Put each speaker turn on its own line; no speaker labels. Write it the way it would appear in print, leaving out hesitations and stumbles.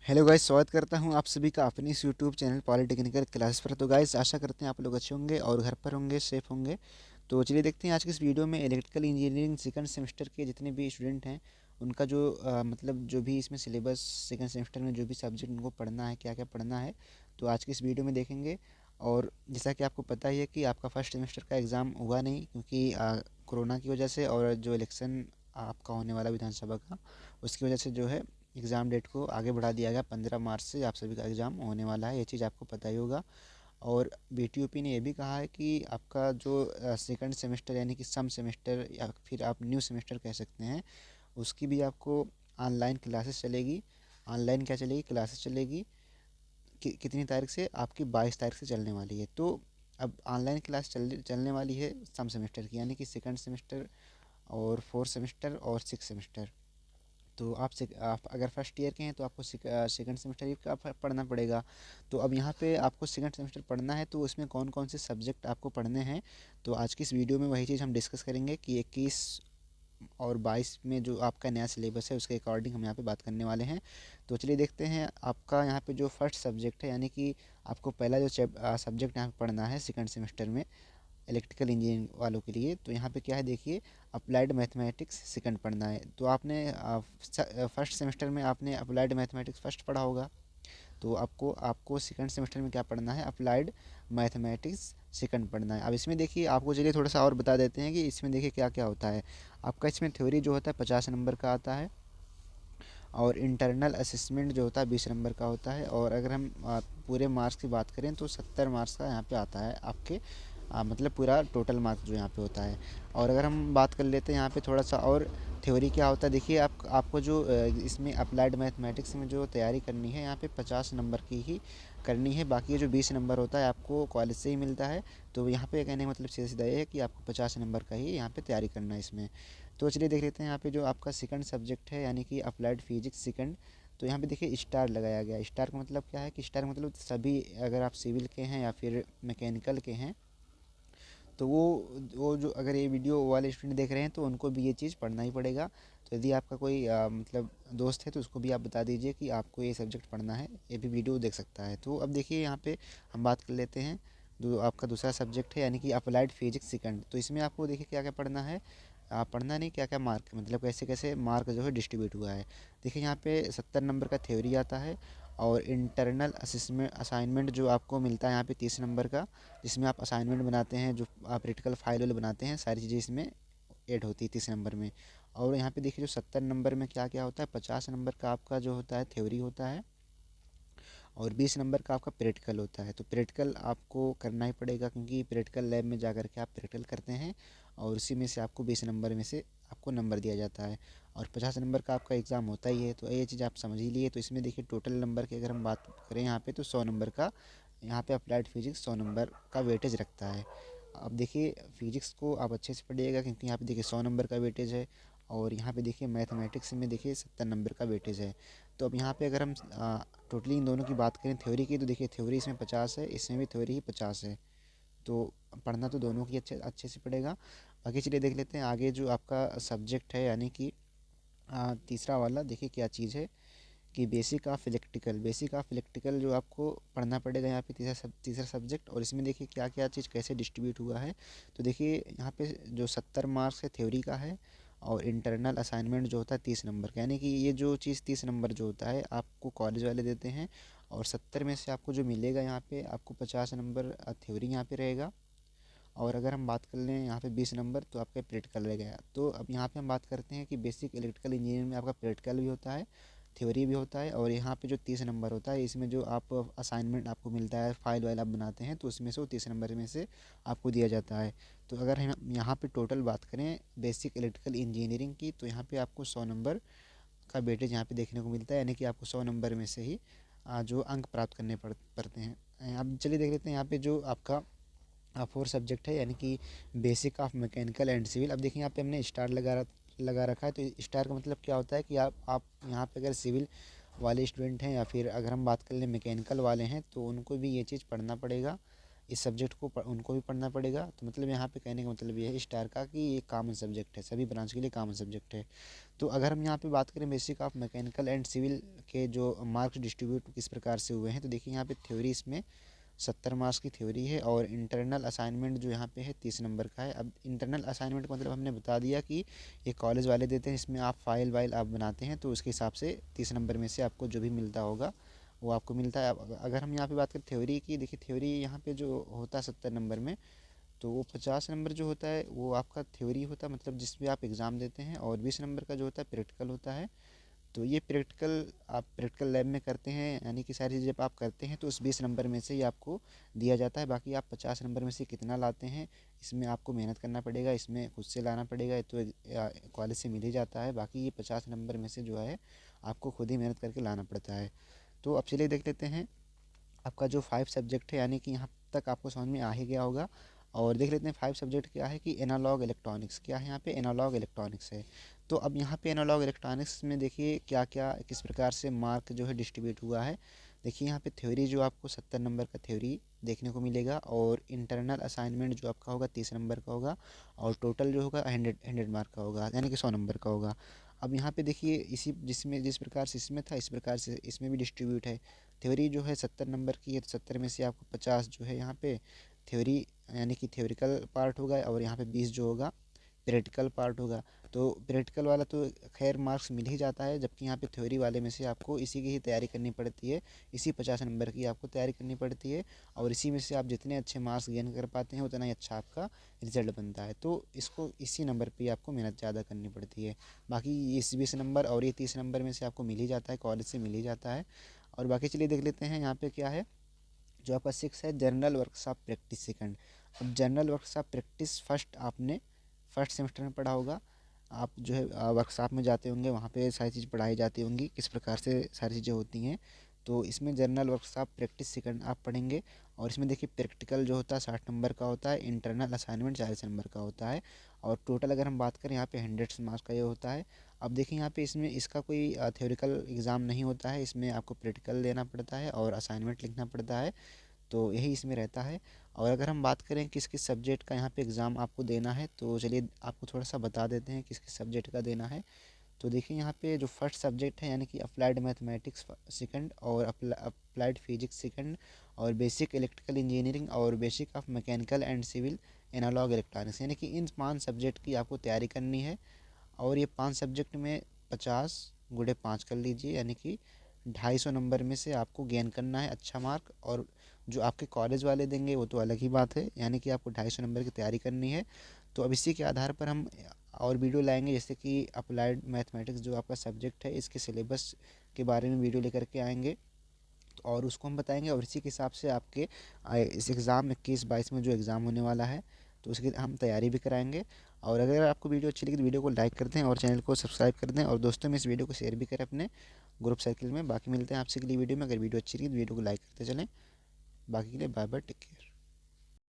Hello guys, स्वागत करता हूं आप सभी का अपने इस यूट्यूब चैनल पॉलिटेक्निकल क्लासेस पर। तो गाइस, आशा करते हैं आप लोग अच्छे होंगे और घर पर होंगे, सेफ होंगे। तो चलिए देखते हैं आज की इस वीडियो में इलेक्ट्रिकल इंजीनियरिंग सेकंड सेमेस्टर के जितने भी स्टूडेंट हैं उनका जो मतलब जो भी इसमें सिलेबस सेकंड सेमेस्टर में जो भी सब्जेक्ट उनको पढ़ना है, क्या क्या पढ़ना है, तो आज की इस वीडियो में देखेंगे। और जैसा कि आपको पता ही है कि आपका फर्स्ट सेमेस्टर का एग्ज़ाम हुआ नहीं, क्योंकि कोरोना की वजह से और जो इलेक्शन आपका होने वाला विधानसभा का, उसकी वजह से जो है एग्ज़ाम डेट को आगे बढ़ा दिया गया। 15 मार्च से आप सभी का एग्ज़ाम होने वाला है, ये चीज़ आपको पता ही होगा। और बीटीयूपी ने ये भी कहा है कि आपका जो सेकंड सेमेस्टर यानी कि सम सेमेस्टर या फिर आप न्यू सेमेस्टर कह सकते हैं, उसकी भी आपको ऑनलाइन क्लासेस चलेगी। ऑनलाइन क्या चलेगी, क्लासेस चलेगी। कितनी तारीख से? आपकी 22 तारीख से चलने वाली है। तो अब ऑनलाइन क्लास चलने वाली है सम सेमेस्टर की, यानी कि सेकंड सेमेस्टर और फोर्थ सेमेस्टर और सिक्स सेमेस्टर। तो आप अगर फर्स्ट ईयर के हैं तो आपको सेकंड सेमेस्टर ही का पढ़ना पड़ेगा। तो अब यहाँ पे आपको सेकंड सेमेस्टर पढ़ना है, तो उसमें कौन कौन से सब्जेक्ट आपको पढ़ने हैं, तो आज की इस वीडियो में वही चीज़ हम डिस्कस करेंगे कि 21 और 22 में जो आपका नया सिलेबस है उसके अकॉर्डिंग हम यहाँ पे बात करने वाले हैं। तो चलिए देखते हैं आपका यहाँ पे जो फर्स्ट सब्जेक्ट है, यानी कि आपको पहला जो सब्जेक्ट यहाँ पे पढ़ना है सेकंड सेमेस्टर में इलेक्ट्रिकल इंजीनियरिंग वालों के लिए। तो यहाँ पे क्या है, देखिए, अप्लाइड मैथमेटिक्स सेकंड पढ़ना है। तो आपने फर्स्ट सेमेस्टर में आपने अप्लाइड मैथमेटिक्स फर्स्ट पढ़ा होगा, तो आपको आपको सेकंड सेमेस्टर में क्या पढ़ना है, अप्लाइड मैथमेटिक्स सेकंड पढ़ना है। अब इसमें देखिए, आपको चलिए थोड़ा सा और बता देते हैं कि इसमें देखिए क्या क्या होता है। आपका इसमें थ्योरी जो होता है 50 नंबर का आता है, और इंटरनल असेसमेंट जो होता है 20 नंबर का होता है। और अगर हम पूरे मार्क्स की बात करें तो 70 मार्क्स का यहाँ पे आता है आपके, मतलब पूरा टोटल मार्क्स जो यहाँ पे होता है। और अगर हम बात कर लेते हैं यहाँ पे थोड़ा सा और, थ्योरी क्या होता है, देखिए आपको जो इसमें अप्लाइड मैथमेटिक्स में जो तैयारी करनी है यहाँ पे 50 नंबर की ही करनी है। बाकी ये जो 20 नंबर होता है आपको कॉलेज से ही मिलता है। तो यहाँ पे कहने का मतलब सीधा सीधा ये है कि आपको 50 नंबर का ही यहाँ पे तैयारी करना है इसमें। तो चलिए देख लेते हैं यहाँ पे जो आपका सेकंड सब्जेक्ट है, यानी कि अप्लाइड फिजिक्स सेकंड। तो यहाँ पे देखिए स्टार लगाया गया है। स्टार का मतलब क्या है कि स्टार का मतलब सभी, अगर आप सिविल के हैं या फिर मैकेनिकल के हैं, तो वो जो अगर ये वीडियो वाले स्टूडेंट देख रहे हैं तो उनको भी ये चीज़ पढ़ना ही पड़ेगा। तो यदि आपका कोई मतलब दोस्त है तो उसको भी आप बता दीजिए कि आपको ये सब्जेक्ट पढ़ना है, ये भी वीडियो देख सकता है। तो अब देखिए यहाँ पे हम बात कर लेते हैं आपका दूसरा सब्जेक्ट है, यानी कि अप्लाइड फिजिक्स सेकंड। तो इसमें आपको देखिए क्या क्या पढ़ना है, पढ़ना नहीं, क्या क्या मार्क, मतलब कैसे कैसे मार्क जो है डिस्ट्रीब्यूट हुआ है। देखिए यहाँ पे 70 नंबर का थ्योरी आता है, और इंटरनल असिस्मेंट असाइनमेंट जो आपको मिलता है यहाँ पे 30 नंबर का, जिसमें आप असाइनमेंट बनाते हैं, जो आप प्रैक्टिकल फाइल वाइल बनाते हैं, सारी चीज़ें इसमें ऐड होती है 30 नंबर में। और यहाँ पे देखिए जो 70 नंबर में क्या क्या होता है, 50 नंबर का आपका जो होता है थ्योरी होता है, और 20 नंबर का आपका प्रैक्टिकल होता है। तो प्रैक्टिकल आपको करना ही पड़ेगा, क्योंकि प्रैक्टिकल लैब में जा कर के आप प्रैक्टिकल करते हैं, और उसी में से आपको 20 नंबर में से आपको नंबर दिया जाता है। और 50 नंबर का आपका एग्ज़ाम होता ही है, तो ये चीज़ आप समझ ही लिए। तो इसमें देखिए टोटल नंबर की अगर हम बात करें यहाँ पे, तो 100 नंबर का यहाँ पे अप्लाइड फिजिक्स 100 नंबर का वेटेज रखता है। अब देखिए फिजिक्स को आप अच्छे से पढ़िएगा, क्योंकि यहाँ पे देखिए 100 नंबर का वेटेज है, और यहाँ पे देखिए मैथमेटिक्स में देखिए 70 नंबर का वेटेज है। तो अब यहाँ पे अगर हम टोटली इन दोनों की बात करें थ्योरी की, तो देखिए थ्योरी इसमें 50 है, इसमें भी थ्योरी ही 50 है। तो पढ़ना तो दोनों की अच्छे अच्छे से पड़ेगा। बाकी चलिए देख लेते हैं आगे जो आपका सब्जेक्ट है, यानी कि तीसरा वाला। देखिए क्या चीज़ है कि बेसिक ऑफ इलेक्ट्रिकल जो आपको पढ़ना पड़ेगा यहाँ पे, तीसरा सब्जेक्ट। और इसमें देखिए क्या क्या चीज़ कैसे डिस्ट्रीब्यूट हुआ है। तो देखिए यहाँ पे जो 70 मार्क्स है थ्योरी का है, और इंटरनल असाइनमेंट जो होता है 30 नंबर का, यानी कि ये जो चीज़ 30 नंबर जो होता है आपको कॉलेज वाले देते हैं। और 70 में से आपको जो मिलेगा यहाँ पे, आपको 50 नंबर थ्योरी यहाँ पे रहेगा। और अगर हम बात कर लें यहाँ पे 20 नंबर, तो आपका प्रैक्टिकल रह गया। तो अब यहाँ पे हम बात करते हैं कि बेसिक इलेक्ट्रिकल इंजीनियरिंग में आपका प्रैक्टिकल भी होता है, थ्योरी भी होता है, और यहाँ पे जो 30 नंबर होता है, इसमें जो आप असाइनमेंट आपको मिलता है, फाइल वाइल आप बनाते हैं, तो उसमें से वो 30 नंबर में से आपको दिया जाता है। तो अगर हम यहाँ पे टोटल बात करें बेसिक इलेक्ट्रिकल इंजीनियरिंग की, तो यहाँ पे आपको 100 नंबर का वेटेज यहाँ पे देखने को मिलता है, यानी कि आपको 100 नंबर में से ही जो अंक प्राप्त करने पड़ते हैं। अब चलिए देख लेते हैं यहाँ पे जो आपका फोर सब्जेक्ट है, यानी कि basic of mechanical and civil. अब देखिए यहाँ पे हमने स्टार लगा रखा है। तो स्टार का मतलब क्या होता है कि आप यहाँ पे अगर सिविल वाले स्टूडेंट हैं, या फिर अगर हम बात कर लें मैकेनिकल वाले हैं, तो उनको भी ये चीज़ पढ़ना पड़ेगा। इस सब्जेक्ट को उनको भी पढ़ना पड़ेगा। तो मतलब यहाँ पे कहने का मतलब ये है स्टार का कि ये कॉमन सब्जेक्ट है, सभी ब्रांच के लिए कॉमन सब्जेक्ट है। तो अगर हम यहाँ पे बात करें basic of mechanical and civil के जो मार्क्स डिस्ट्रीब्यूट किस प्रकार से हुए हैं, तो देखिए यहाँ पे थ्योरी इसमें 70 मार्क्स की थ्योरी है और इंटरनल असाइनमेंट जो यहाँ पे है 30 नंबर का है। अब इंटरनल असाइनमेंट मतलब हमने बता दिया कि ये कॉलेज वाले देते हैं, इसमें आप फाइल वाइल आप बनाते हैं, तो उसके हिसाब से 30 नंबर में से आपको जो भी मिलता होगा वो आपको मिलता है। अब अगर हम यहाँ पे बात करें थ्योरी की, देखिए थ्योरी यहाँ पे जो होता है 70 नंबर में, तो वो 50 नंबर जो होता है वो आपका थ्योरी होता है, मतलब जिसमें आप एग्ज़ाम देते हैं, और 20 नंबर का जो होता है प्रैक्टिकल होता है। तो ये प्रैक्टिकल आप प्रैक्टिकल लैब में करते हैं, यानी कि सारी चीज़ें जब आप करते हैं तो उस 20 नंबर में से ही आपको दिया जाता है। बाकी आप 50 नंबर में से कितना लाते हैं इसमें आपको मेहनत करना पड़ेगा, इसमें खुद से लाना पड़ेगा, तो कॉलेज से मिल ही जाता है। बाकी ये 50 नंबर में से जो है आपको खुद ही मेहनत करके लाना पड़ता है। तो अब चलिए देख लेते हैं आपका जो 5 सब्जेक्ट है, यानी कि यहाँ तक आपको समझ में आ ही गया होगा। और देख लेते हैं 5 सब्जेक्ट क्या है कि एनालॉग इलेक्ट्रॉनिक्स क्या है, यहाँ पे एनालॉग इलेक्ट्रॉनिक्स है। तो अब यहाँ पे एनालॉग इलेक्ट्रॉनिक्स में देखिए क्या क्या किस प्रकार से मार्क जो है डिस्ट्रीब्यूट हुआ है। देखिए यहाँ पे थ्योरी जो आपको 70 नंबर का थ्योरी देखने को मिलेगा, और इंटरनल असाइनमेंट जो आपका होगा 30 नंबर का होगा, और टोटल जो होगा 100 मार्क का होगा, यानी कि 100 नंबर का होगा। अब यहाँ पे देखिए इसी जिसमें जिस प्रकार से इसमें था इस प्रकार से इसमें भी डिस्ट्रीब्यूट है। थ्योरी जो है 70 नंबर की है, तो 70 में से आपको 50 जो है यहाँ पे थ्योरी यानी कि थ्योरिकल पार्ट होगा, और यहाँ पे 20 जो होगा प्रैक्टिकल पार्ट होगा। तो प्रैक्टिकल वाला तो खैर मार्क्स मिल ही जाता है, जबकि यहाँ पे थ्योरी वाले में से आपको इसी की ही तैयारी करनी पड़ती है, इसी 50 नंबर की आपको तैयारी करनी पड़ती है, और इसी में से आप जितने अच्छे मार्क्स गेन कर पाते हैं उतना ही अच्छा आपका रिजल्ट बनता है। तो इसको इसी नंबर पे आपको मेहनत ज़्यादा करनी पड़ती है। बाकी इस 20 नंबर और ये 30 नंबर में से आपको मिल ही जाता है, कॉलेज से मिल ही जाता है। और बाकी चलिए देख लेते हैं यहाँ पे क्या है। जो आपका 6 है जनरल वर्कशॉप प्रैक्टिस सेकंड। अब जनरल वर्कशॉप प्रैक्टिस फर्स्ट आपने फर्स्ट सेमेस्टर में पढ़ा होगा। आप जो है वर्कशॉप में जाते होंगे, वहाँ पे सारी चीज़ पढ़ाई जाती होंगी किस प्रकार से सारी चीज़ें होती हैं। तो इसमें जनरल वर्कशॉप प्रैक्टिस सेकंड आप पढ़ेंगे, और इसमें देखिए प्रैक्टिकल जो होता है 60 नंबर का होता है, इंटरनल असाइनमेंट 40 नंबर का होता है, और टोटल अगर हम बात करें यहाँ पे 100 मार्क्स का ये होता है। अब देखिए यहाँ पे इसमें इसका कोई थ्योरिकल एग्ज़ाम नहीं होता है, इसमें आपको प्रैक्टिकल देना पड़ता है और असाइनमेंट लिखना पड़ता है, तो यही इसमें रहता है। और अगर हम बात करें किस किस सब्जेक्ट का यहाँ पे एग्ज़ाम आपको देना है, तो चलिए आपको थोड़ा सा बता देते हैं किस किस सब्जेक्ट का देना है। तो देखिए यहाँ पे जो फर्स्ट सब्जेक्ट है यानी कि अप्लाइड मैथमेटिक्स सेकंड, और अप्लाइड फिजिक्स सेकंड, और बेसिक इलेक्ट्रिकल इंजीनियरिंग, और basic of mechanical and civil analog electronics, यानी कि इन 5 सब्जेक्ट की आपको तैयारी करनी है। और ये 5 सब्जेक्ट में 50 गुणे 5 कर लीजिए, यानी कि 250 नंबर में से आपको गेन करना है अच्छा मार्क। और जो आपके कॉलेज वाले देंगे वो तो अलग ही बात है, यानी कि आपको 250 नंबर की तैयारी करनी है। तो अब इसी के आधार पर हम और वीडियो लाएंगे, जैसे कि अप्लाइड मैथमेटिक्स जो आपका सब्जेक्ट है इसके सिलेबस के बारे में वीडियो लेकर के आएंगे, और उसको हम बताएंगे, और इसी के हिसाब से आपके इस एग्ज़ाम 21-22 में जो एग्ज़ाम होने वाला है तो उसकी हम तैयारी भी कराएंगे। और अगर आपको वीडियो अच्छी लगी तो वीडियो को लाइक कर दें और चैनल को सब्सक्राइब कर दें, और दोस्तों में इस वीडियो को शेयर भी करें अपने ग्रुप सर्किल में। बाकी मिलते हैं आपसे अगली वीडियो में। अगर वीडियो अच्छी लगी तो वीडियो को लाइक करते चलें। बाकी के लिए बाय बाय, टेक केयर।